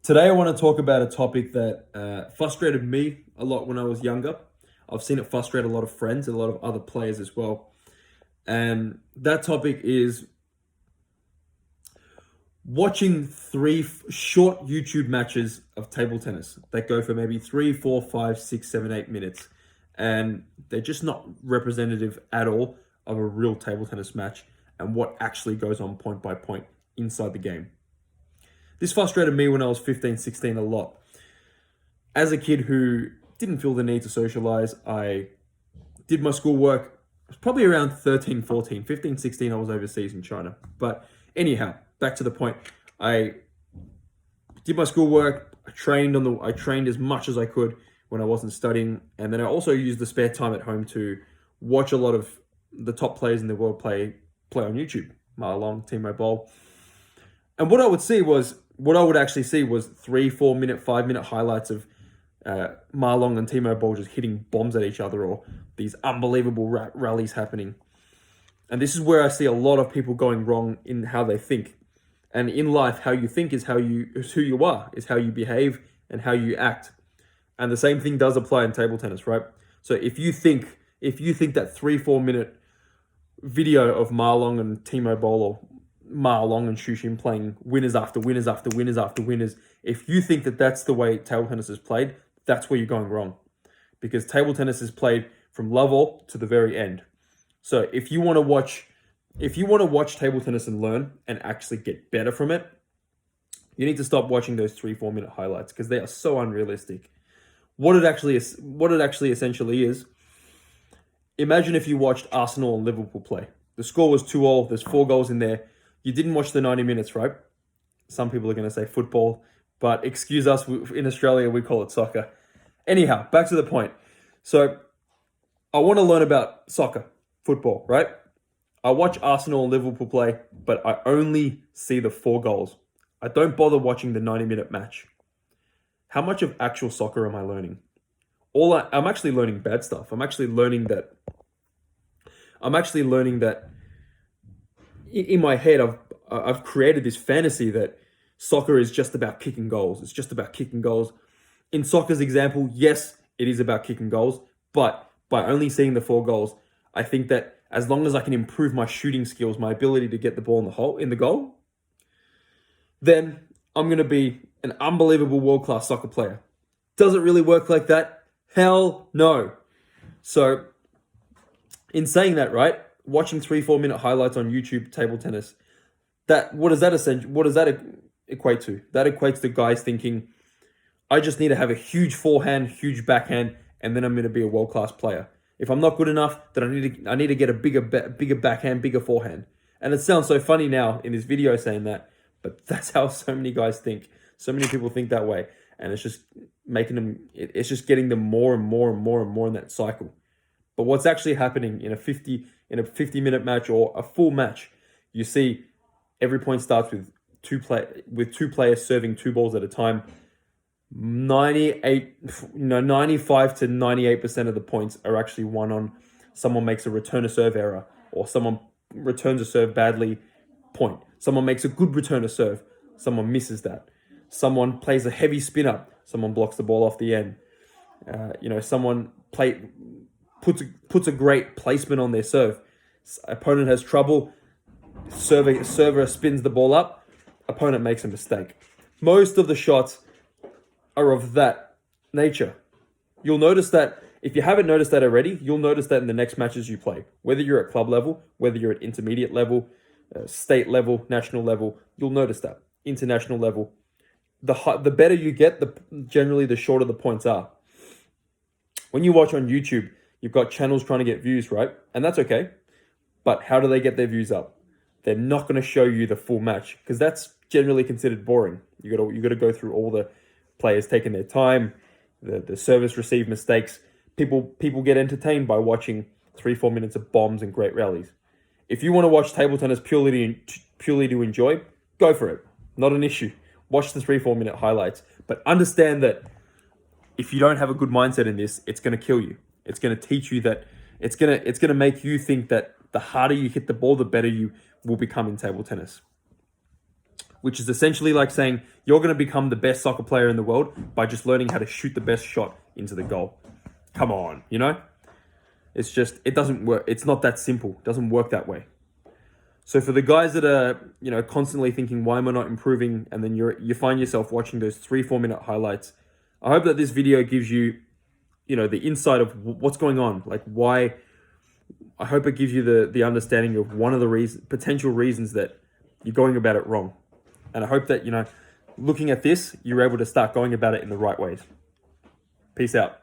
Today, I want to talk about a topic that frustrated me a lot when I was younger. I've seen it frustrate a lot of friends and a lot of other players as well. And that topic is watching three short YouTube matches of table tennis that go for maybe 3, 4, 5, 6, 7, 8 minutes. And they're just not representative at all of a real table tennis match and what actually goes on point by point inside the game. This frustrated me when I was 15, 16 a lot. As a kid who didn't feel the need to socialize, I did my schoolwork. It was probably around 13, 14, 15, 16, I was overseas in China. But anyhow, back to the point. I did my schoolwork. I trained as much as I could when I wasn't studying. And then I also used the spare time at home to watch a lot of the top players in the world play on YouTube. Ma Long, Timo Boll. And what I would actually see was 3, 4 minute, 5 minute highlights of Ma Long and Timo Boll just hitting bombs at each other, or these unbelievable rallies happening. And this is where I see a lot of people going wrong in how they think. And in life, how you think is who you are, is how you behave and how you act. And the same thing does apply in table tennis, right? So if you think that 3, 4 minute video of Ma Long and Timo Boll, or Ma Long and Xu Xin playing winners after winners after winners after winners, if you think that that's the way table tennis is played, that's where you're going wrong. Because table tennis is played from love all to the very end. So if you want to watch table tennis and learn and actually get better from it, you need to stop watching those 3, 4 minute highlights, because they are so unrealistic. What it actually essentially is, imagine if you watched Arsenal and Liverpool play. The score was 2-2, there's 4 goals in there. You didn't watch the 90 minutes, right? Some people are going to say football, but excuse us, in Australia, we call it soccer. Anyhow, back to the point. So I want to learn about soccer, football, right? I watch Arsenal and Liverpool play, but I only see the 4 goals. I don't bother watching the 90-minute match. How much of actual soccer am I learning? I'm actually learning bad stuff. I'm actually learning that in my head, I've created this fantasy that soccer is just about kicking goals. It's just about kicking goals. In soccer's example, yes, it is about kicking goals, but by only seeing the 4 goals, I think that as long as I can improve my shooting skills, my ability to get the ball in the goal, then I'm going to be an unbelievable world-class soccer player. Does it really work like that? Hell no. So in saying that, right, watching 3, 4 minute highlights on YouTube table tennis, what does that equate to? That equates to guys thinking, I just need to have a huge forehand, huge backhand, and then I'm going to be a world-class player. If I'm not good enough, then I need to get a bigger backhand, bigger forehand. And it sounds so funny now in this video saying that, but that's how so many guys think. So many people think that way, and it's just it's just getting them more and more and more and more in that cycle. But what's actually happening in a 50-minute match or a full match, you see every point starts with two players serving 2 balls at a time. 95 to 98% of the points are actually won on someone makes a return to serve error, or someone returns a serve badly, point. Someone makes a good return to serve, someone misses that. Someone plays a heavy spin up, someone blocks the ball off the end. Someone puts a great placement on their serve. Opponent has trouble, server spins the ball up, opponent makes a mistake. Most of the shots are of that nature. You'll notice that, if you haven't noticed that already, you'll notice that in the next matches you play. Whether you're at club level, whether you're at intermediate level, state level, national level, you'll notice that. International level. The better you get, generally the shorter the points are. When you watch on YouTube, you've got channels trying to get views, right? And that's okay. But how do they get their views up? They're not going to show you the full match, because that's generally considered boring. You got to go through all the players taking their time, the service receive mistakes. People get entertained by watching 3, 4 minutes of bombs and great rallies. If you want to watch table tennis purely to enjoy, go for it. Not an issue. Watch the 3, 4 minute highlights, but understand that if you don't have a good mindset in this, it's going to kill you. It's going to teach you that it's going to make you think that the harder you hit the ball, the better you will become in table tennis. which is essentially like saying you're going to become the best soccer player in the world by just learning how to shoot the best shot into the goal. Come on, you know? It's just, it doesn't work. It's not that simple. It doesn't work that way. So for the guys that are, you know, constantly thinking, why am I not improving? And then you find yourself watching those 3-4 minute highlights. I hope that this video gives you, you know, the insight of what's going on. Like why, I hope it gives you the understanding of one of the potential reasons that you're going about it wrong. And I hope that, you know, looking at this, you're able to start going about it in the right ways. Peace out.